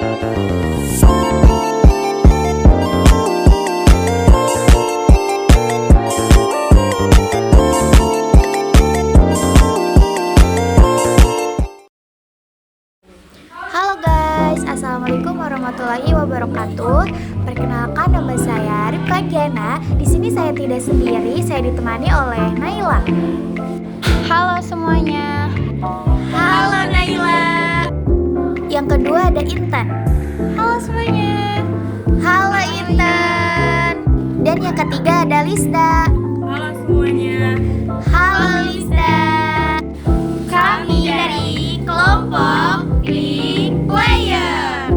Halo guys, assalamualaikum warahmatullahi wabarakatuh. Perkenalkan, nama saya Rifka Giana. Di sini saya tidak sendiri, saya ditemani oleh Naila. Halo semuanya. Halo Naila. Yang kedua ada Intan. Halo semuanya. Halo Intan. Dan yang ketiga ada Lisda. Halo semuanya. Halo Lisda. Kami dari kelompok Big Player.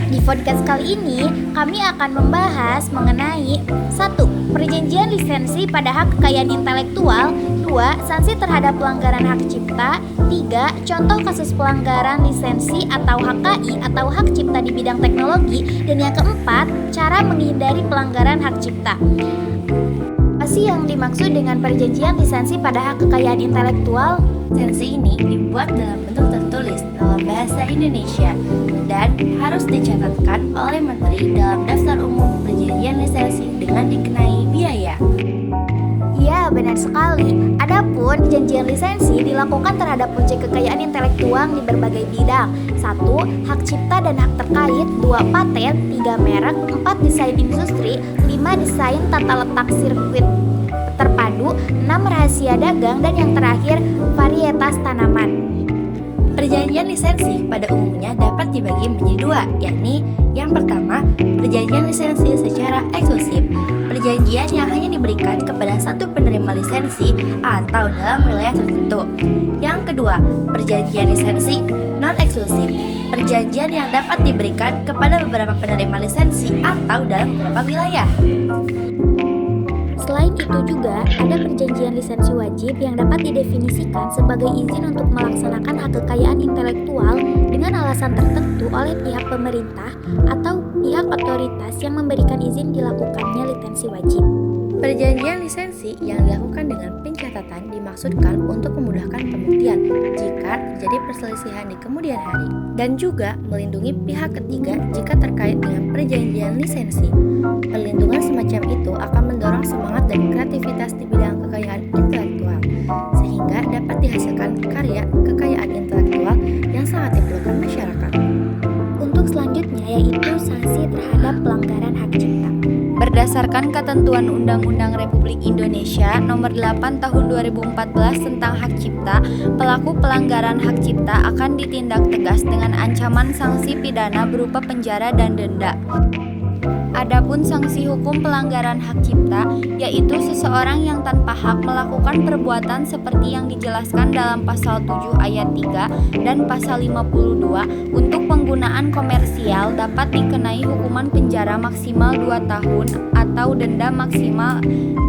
Di podcast kali ini kami akan membahas mengenai 1. Perjanjian lisensi pada hak kekayaan intelektual. 2. Sanksi terhadap pelanggaran hak cipta. 3. Contoh kasus pelanggaran lisensi atau HKI atau hak cipta di bidang teknologi. Dan yang keempat, cara menghindari pelanggaran hak cipta. Apa sih yang dimaksud dengan perjanjian lisensi pada hak kekayaan intelektual? Lisensi ini dibuat dalam bentuk tertulis dalam bahasa Indonesia dan harus dicatatkan oleh Menteri dalam daftar umum perjanjian lisensi dengan dikenai biaya. Ya, benar sekali. Adapun perjanjian lisensi dilakukan terhadap objek kekayaan intelektual di berbagai bidang. 1. Hak cipta dan hak terkait. 2. Paten. 3. Merek. 4. Desain industri. 5. Desain tata letak sirkuit terpadu. 6. Rahasia dagang. Dan yang terakhir, varietas tanaman. Perjanjian lisensi pada umumnya dapat dibagi menjadi dua, yakni yang pertama, perjanjian lisensi secara eksklusif. Perjanjian yang hanya diberikan kepada satu penerima lisensi atau dalam wilayah tertentu. Yang kedua, perjanjian lisensi non-eksklusif. Perjanjian yang dapat diberikan kepada beberapa penerima lisensi atau dalam beberapa wilayah. Selain itu juga ada perjanjian lisensi wajib yang dapat didefinisikan sebagai izin untuk melaksanakan hak kekayaan intelektual dengan alasan tertentu oleh pihak pemerintah atau pihak otoritas yang memberikan izin dilakukannya lisensi wajib. Perjanjian lisensi yang dilakukan dengan pencatatan dimaksudkan untuk memudahkan pembuktian jika terjadi perselisihan di kemudian hari dan juga melindungi pihak ketiga jika terkait dengan perjanjian lisensi. Perlindungan semacam itu akan mendorong semangat dan kreativitas di bidang kekayaan intelektual sehingga dapat dihasilkan karya kekayaan intelektual yang sangat diperlukan masyarakat. Untuk selanjutnya yaitu sanksi terhadap pelanggaran hak cipta. Berdasarkan ketentuan Undang-Undang Republik Indonesia Nomor 8 Tahun 2014 tentang hak cipta, pelaku pelanggaran hak cipta akan ditindak tegas dengan ancaman sanksi pidana berupa penjara dan denda. Adapun sanksi hukum pelanggaran hak cipta, yaitu seseorang yang tanpa hak melakukan perbuatan seperti yang dijelaskan dalam pasal 7 ayat 3 dan pasal 52 untuk penggunaan komersial dapat dikenai hukuman penjara maksimal 2 tahun atau denda maksimal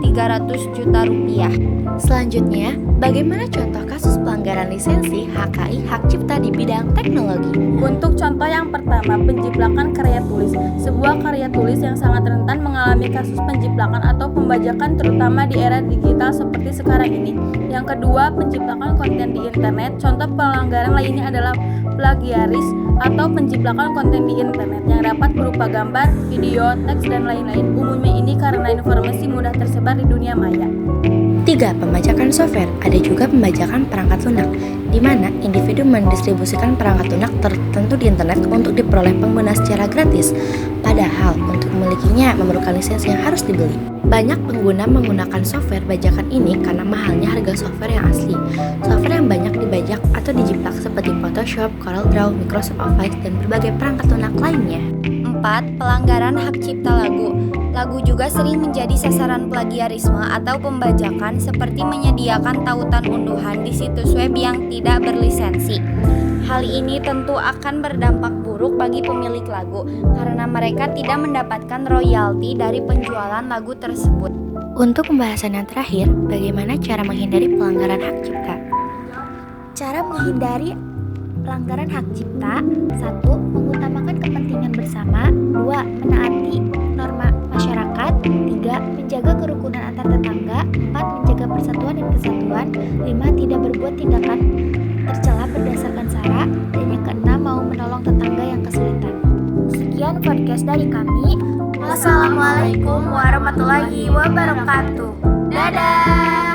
300 juta rupiah. Selanjutnya, bagaimana contoh kasus pelanggaran lisensi HKI hak cipta di bidang teknologi? Untuk contoh yang pertama, penjiplakan karya tulis. Sebuah karya tulis yang sangat rentan mengalami kasus penjiplakan atau pembajakan terutama di era digital seperti sekarang ini. Yang kedua, penjiplakan konten di internet. Contoh pelanggaran lainnya adalah plagiaris atau penjiplakan konten di internet yang dapat berupa gambar, video, teks, dan lain-lain. Umumnya ini karena informasi mudah tersebar di dunia maya. 3. Pembajakan software. Ada juga pembajakan perangkat lunak, di mana individu mendistribusikan perangkat lunak tertentu di internet untuk diperoleh pengguna secara gratis. Padahal untuk memilikinya memerlukan lisensi yang harus dibeli. Banyak pengguna menggunakan software bajakan ini karena mahalnya harga software yang asli. Software yang banyak dibajak atau dijiplak seperti Photoshop, CorelDRAW, Microsoft Office, dan berbagai perangkat lunak lainnya. 4. Pelanggaran hak cipta lagu. Lagu juga sering menjadi sasaran plagiarisme atau pembajakan seperti menyediakan tautan unduhan di situs web yang tidak berlisensi. Hal ini tentu akan berdampak buruk bagi pemilik lagu karena mereka tidak mendapatkan royalti dari penjualan lagu tersebut. Untuk pembahasan yang terakhir, bagaimana cara menghindari pelanggaran hak cipta? Cara menghindari pelanggaran hak cipta. 1. Mengutamakan kepentingan bersama. 2. Menaati norma masyarakat. 3. Menjaga kerukunan antar tetangga. 4. Menjaga persatuan dan kesatuan. 5. Tidak berbuat tindakan tercela berdasarkan sara. Dan yang keenam, mau menolong tetangga yang kesulitan. sekian podcast dari kami. Wassalamualaikum warahmatullahi wabarakatuh. Dadah.